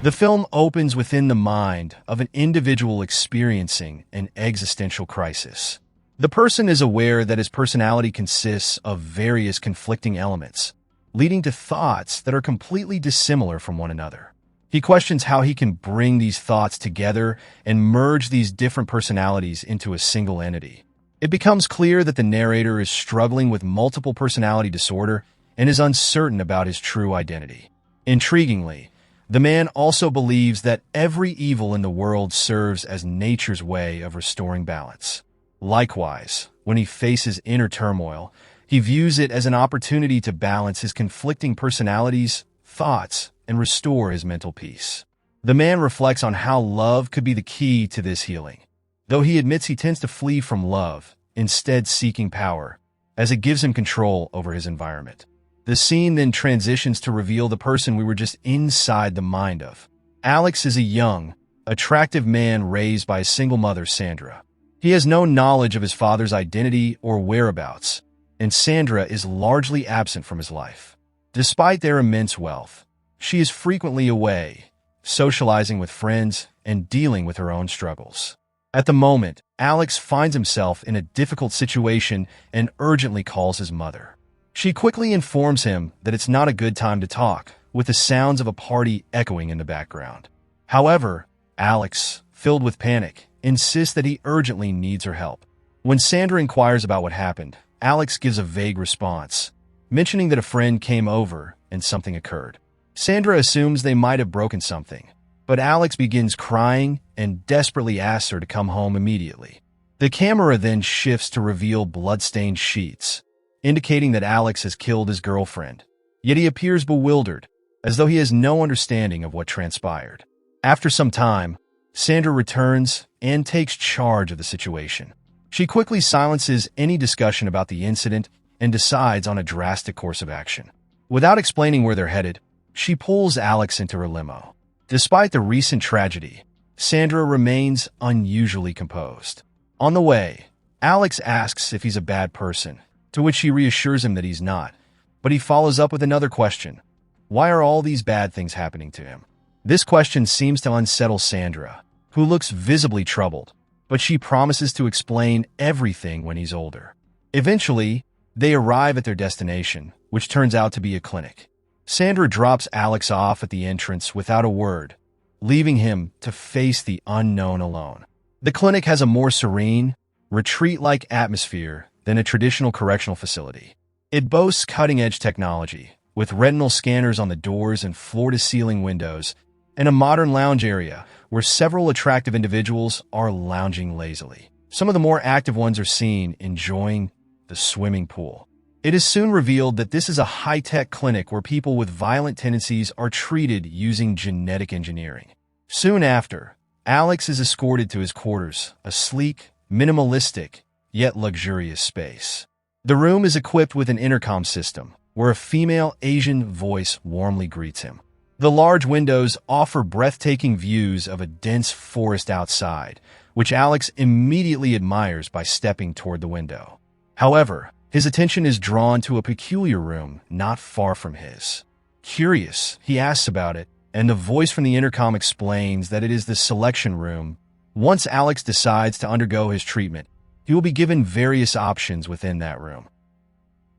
The film opens within the mind of an individual experiencing an existential crisis. The person is aware that his personality consists of various conflicting elements, leading to thoughts that are completely dissimilar from one another. He questions how he can bring these thoughts together and merge these different personalities into a single entity. It becomes clear that the narrator is struggling with multiple personality disorder and is uncertain about his true identity. Intriguingly, the man also believes that every evil in the world serves as nature's way of restoring balance. Likewise, when he faces inner turmoil, he views it as an opportunity to balance his conflicting personalities, thoughts, and restore his mental peace. The man reflects on how love could be the key to this healing, though he admits he tends to flee from love, instead seeking power, as it gives him control over his environment. The scene then transitions to reveal the person we were just inside the mind of. Alex is a young, attractive man raised by a single mother, Sandra. He has no knowledge of his father's identity or whereabouts, and Sandra is largely absent from his life. Despite their immense wealth, she is frequently away, socializing with friends and dealing with her own struggles. At the moment, Alex finds himself in a difficult situation and urgently calls his mother. She quickly informs him that it's not a good time to talk, with the sounds of a party echoing in the background. However, Alex, filled with panic, insists that he urgently needs her help. When Sandra inquires about what happened, Alex gives a vague response, mentioning that a friend came over and something occurred. Sandra assumes they might have broken something, but Alex begins crying and desperately asks her to come home immediately. The camera then shifts to reveal blood-stained sheets, indicating that Alex has killed his girlfriend. Yet he appears bewildered, as though he has no understanding of what transpired. After some time, Sandra returns and takes charge of the situation. She quickly silences any discussion about the incident and decides on a drastic course of action. Without explaining where they're headed, she pulls Alex into her limo. Despite the recent tragedy, Sandra remains unusually composed. On the way, Alex asks if he's a bad person, to which she reassures him that he's not, but he follows up with another question. Why are all these bad things happening to him? This question seems to unsettle Sandra, who looks visibly troubled, but she promises to explain everything when he's older. Eventually, they arrive at their destination, which turns out to be a clinic. Sandra drops Alex off at the entrance without a word, leaving him to face the unknown alone. The clinic has a more serene, retreat-like atmosphere than a traditional correctional facility. It boasts cutting-edge technology, with retinal scanners on the doors and floor-to-ceiling windows, and a modern lounge area where several attractive individuals are lounging lazily. Some of the more active ones are seen enjoying the swimming pool. It is soon revealed that this is a high-tech clinic where people with violent tendencies are treated using genetic engineering. Soon after, Alex is escorted to his quarters, a sleek, minimalistic, yet luxurious space. The room is equipped with an intercom system, where a female Asian voice warmly greets him. The large windows offer breathtaking views of a dense forest outside, which Alex immediately admires by stepping toward the window. However, his attention is drawn to a peculiar room not far from his. Curious, he asks about it, and the voice from the intercom explains that it is the selection room. Once Alex decides to undergo his treatment, he will be given various options within that room.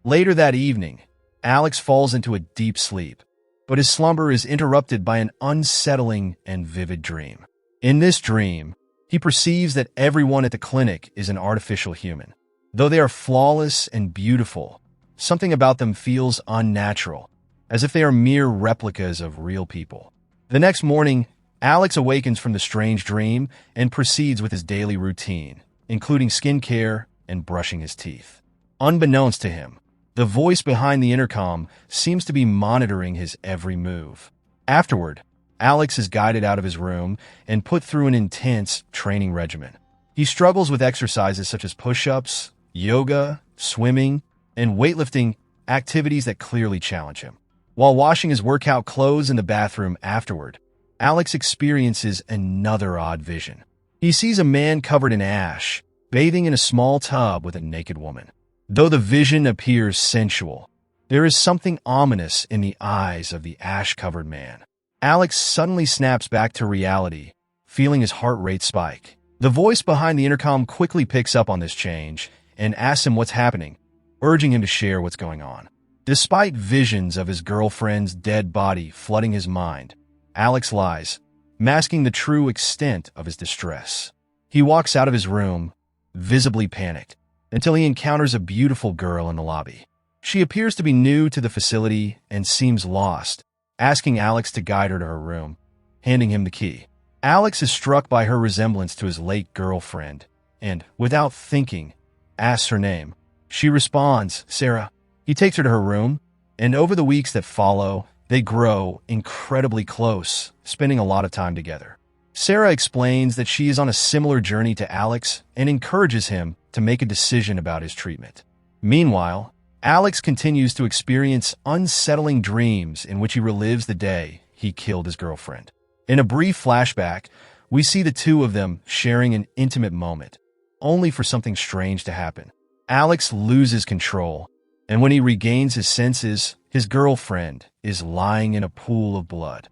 Later that evening, Alex falls into a deep sleep, but his slumber is interrupted by an unsettling and vivid dream. In this dream, he perceives that everyone at the clinic is an artificial human. Though they are flawless and beautiful, something about them feels unnatural, as if they are mere replicas of real people. The next morning, Alex awakens from the strange dream and proceeds with his daily routine, including skincare and brushing his teeth. Unbeknownst to him, the voice behind the intercom seems to be monitoring his every move. Afterward, Alex is guided out of his room and put through an intense training regimen. He struggles with exercises such as push-ups, yoga, swimming, and weightlifting, activities that clearly challenge him. While washing his workout clothes in the bathroom afterward, Alex experiences another odd vision. He sees a man covered in ash, bathing in a small tub with a naked woman. Though the vision appears sensual, there is something ominous in the eyes of the ash-covered man. Alex suddenly snaps back to reality, feeling his heart rate spike. The voice behind the intercom quickly picks up on this change and asks him what's happening, urging him to share what's going on. Despite visions of his girlfriend's dead body flooding his mind, Alex lies, masking the true extent of his distress. He walks out of his room, visibly panicked, until he encounters a beautiful girl in the lobby. She appears to be new to the facility and seems lost, asking Alex to guide her to her room, handing him the key. Alex is struck by her resemblance to his late girlfriend and, without thinking, asks her name. She responds, Sarah. He takes her to her room, and over the weeks that follow, they grow incredibly close, spending a lot of time together. Sarah explains that she is on a similar journey to Alex and encourages him to make a decision about his treatment. Meanwhile, Alex continues to experience unsettling dreams in which he relives the day he killed his girlfriend. In a brief flashback, we see the two of them sharing an intimate moment, only for something strange to happen. Alex loses control, and when he regains his senses, his girlfriend is lying in a pool of blood.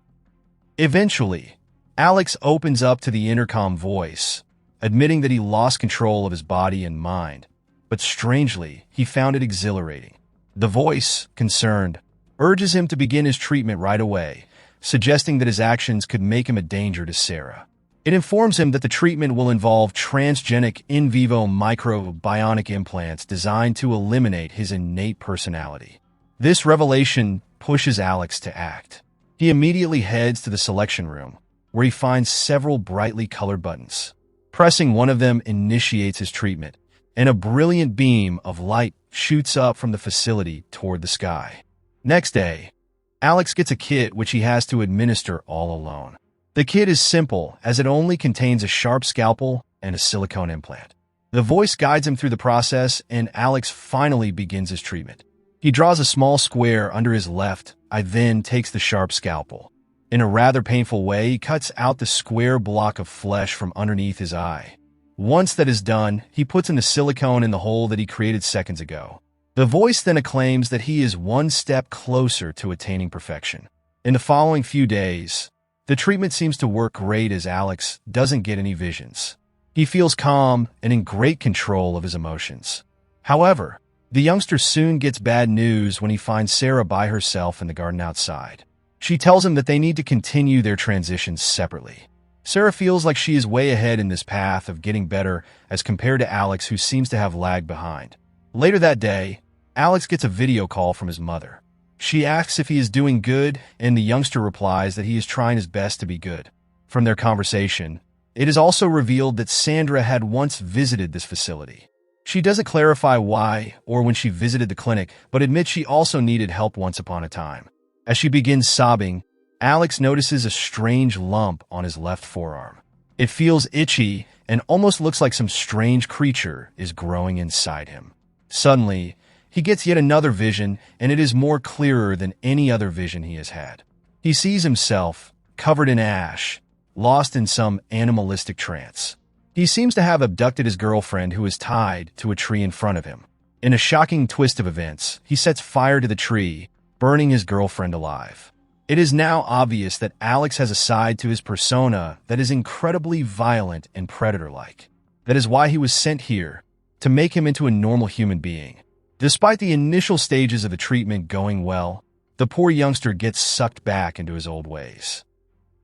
Eventually, Alex opens up to the intercom voice, admitting that he lost control of his body and mind, but strangely, he found it exhilarating. The voice, concerned, urges him to begin his treatment right away, suggesting that his actions could make him a danger to Sarah. It informs him that the treatment will involve transgenic in vivo microbionic implants designed to eliminate his innate personality. This revelation pushes Alex to act. He immediately heads to the selection room, where he finds several brightly colored buttons. Pressing one of them initiates his treatment, and a brilliant beam of light shoots up from the facility toward the sky. Next day, Alex gets a kit which he has to administer all alone. The kit is simple, as it only contains a sharp scalpel and a silicone implant. The voice guides him through the process, and Alex finally begins his treatment. He draws a small square under his left eye, then takes the sharp scalpel. In a rather painful way, he cuts out the square block of flesh from underneath his eye. Once that is done, he puts in the silicone in the hole that he created seconds ago. The voice then acclaims that he is one step closer to attaining perfection. In the following few days, the treatment seems to work great as Alex doesn't get any visions. He feels calm and in great control of his emotions. However, the youngster soon gets bad news when he finds Sarah by herself in the garden outside. She tells him that they need to continue their transitions separately. Sarah feels like she is way ahead in this path of getting better as compared to Alex, who seems to have lagged behind. Later that day, Alex gets a video call from his mother. She asks if he is doing good, and the youngster replies that he is trying his best to be good. From their conversation, it is also revealed that Sandra had once visited this facility. She doesn't clarify why or when she visited the clinic, but admits she also needed help once upon a time. As she begins sobbing, Alex notices a strange lump on his left forearm. It feels itchy and almost looks like some strange creature is growing inside him. Suddenly, he gets yet another vision, and it is more clearer than any other vision he has had. He sees himself, covered in ash, lost in some animalistic trance. He seems to have abducted his girlfriend, who is tied to a tree in front of him. In a shocking twist of events, he sets fire to the tree, burning his girlfriend alive. It is now obvious that Alex has a side to his persona that is incredibly violent and predator-like. That is why he was sent here, to make him into a normal human being. Despite the initial stages of the treatment going well, the poor youngster gets sucked back into his old ways.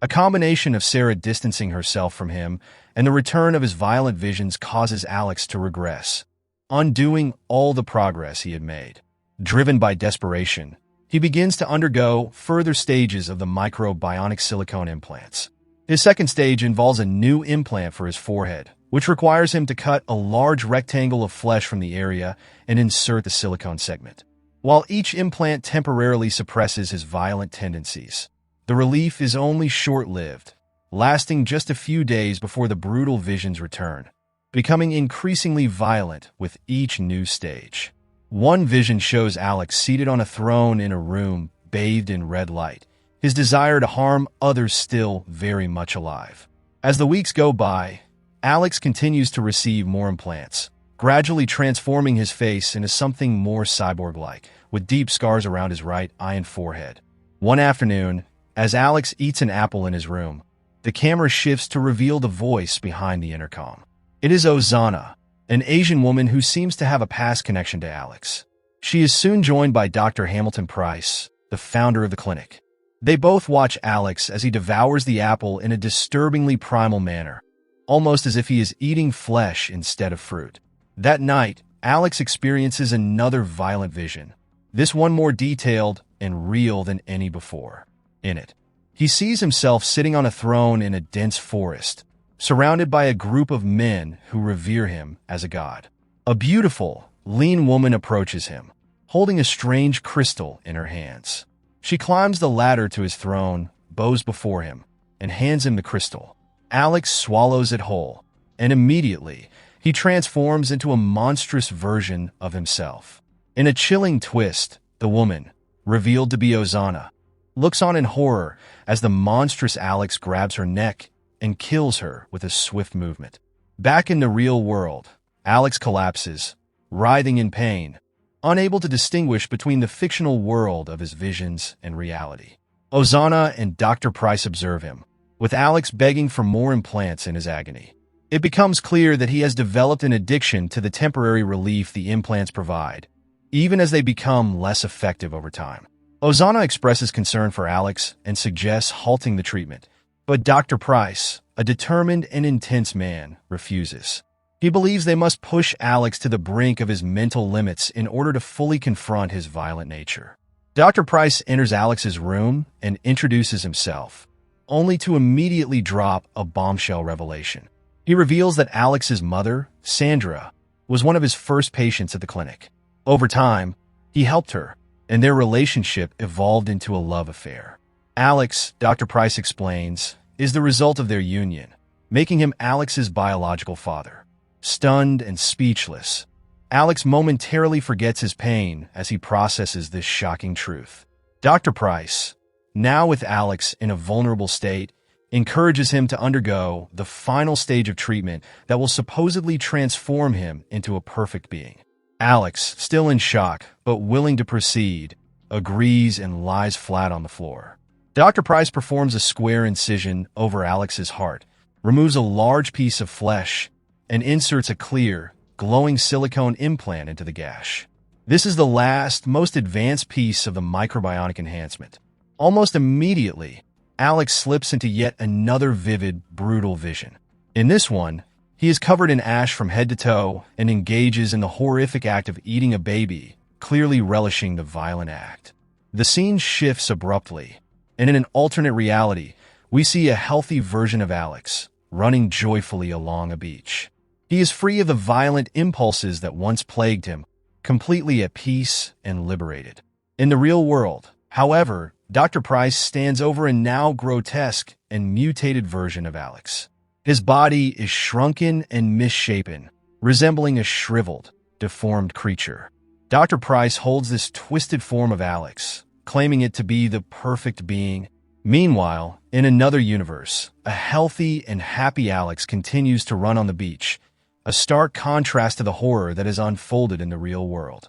A combination of Sarah distancing herself from him and the return of his violent visions causes Alex to regress, undoing all the progress he had made. Driven by desperation, he begins to undergo further stages of the microbionic silicone implants. His second stage involves a new implant for his forehead, which requires him to cut a large rectangle of flesh from the area and insert the silicone segment. While each implant temporarily suppresses his violent tendencies, the relief is only short-lived, lasting just a few days before the brutal visions return, becoming increasingly violent with each new stage. One vision shows Alex seated on a throne in a room bathed in red light, his desire to harm others still very much alive. As the weeks go by, Alex continues to receive more implants, gradually transforming his face into something more cyborg-like, with deep scars around his right eye and forehead. One afternoon, As Alex eats an apple in his room, the camera shifts to reveal the voice behind the intercom. It is Ozana, an Asian woman who seems to have a past connection to Alex. She is soon joined by Dr. Hamilton Price, the founder of the clinic. They both watch Alex as he devours the apple in a disturbingly primal manner, almost as if he is eating flesh instead of fruit. That night, Alex experiences another violent vision, this one more detailed and real than any before. In it, he sees himself sitting on a throne in a dense forest, surrounded by a group of men who revere him as a god. A beautiful, lean woman approaches him, holding a strange crystal in her hands. She climbs the ladder to his throne, bows before him, and hands him the crystal. Alex swallows it whole, and immediately, he transforms into a monstrous version of himself. In a chilling twist, the woman, revealed to be Ozana, looks on in horror as the monstrous Alex grabs her neck and kills her with a swift movement. Back in the real world, Alex collapses, writhing in pain, unable to distinguish between the fictional world of his visions and reality. Ozana and Dr. Price observe him, with Alex begging for more implants in his agony. It becomes clear that he has developed an addiction to the temporary relief the implants provide, even as they become less effective over time. Ozana expresses concern for Alex and suggests halting the treatment, but Dr. Price, a determined and intense man, refuses. He believes they must push Alex to the brink of his mental limits in order to fully confront his violent nature. Dr. Price enters Alex's room and introduces himself, only to immediately drop a bombshell revelation. He reveals that Alex's mother, Sandra, was one of his first patients at the clinic. Over time, he helped her, and their relationship evolved into a love affair. Alex, Dr. Price explains, is the result of their union, making him Alex's biological father. Stunned and speechless, Alex momentarily forgets his pain as he processes this shocking truth. Dr. Price, now with Alex in a vulnerable state, encourages him to undergo the final stage of treatment that will supposedly transform him into a perfect being. Alex, still in shock but willing to proceed, agrees and lies flat on the floor. Dr. Price performs a square incision over Alex's heart, removes a large piece of flesh, and inserts a clear, glowing silicone implant into the gash. This is the last, most advanced piece of the microbionic enhancement. Almost immediately, Alex slips into yet another vivid, brutal vision. In this one, he is covered in ash from head to toe and engages in the horrific act of eating a baby, clearly relishing the violent act. The scene shifts abruptly, and in an alternate reality, we see a healthy version of Alex, running joyfully along a beach. He is free of the violent impulses that once plagued him, completely at peace and liberated. In the real world, however, Dr. Price stands over a now grotesque and mutated version of Alex. His body is shrunken and misshapen, resembling a shriveled, deformed creature. Dr. Price holds this twisted form of Alex, claiming it to be the perfect being. Meanwhile, in another universe, a healthy and happy Alex continues to run on the beach, a stark contrast to the horror that has unfolded in the real world.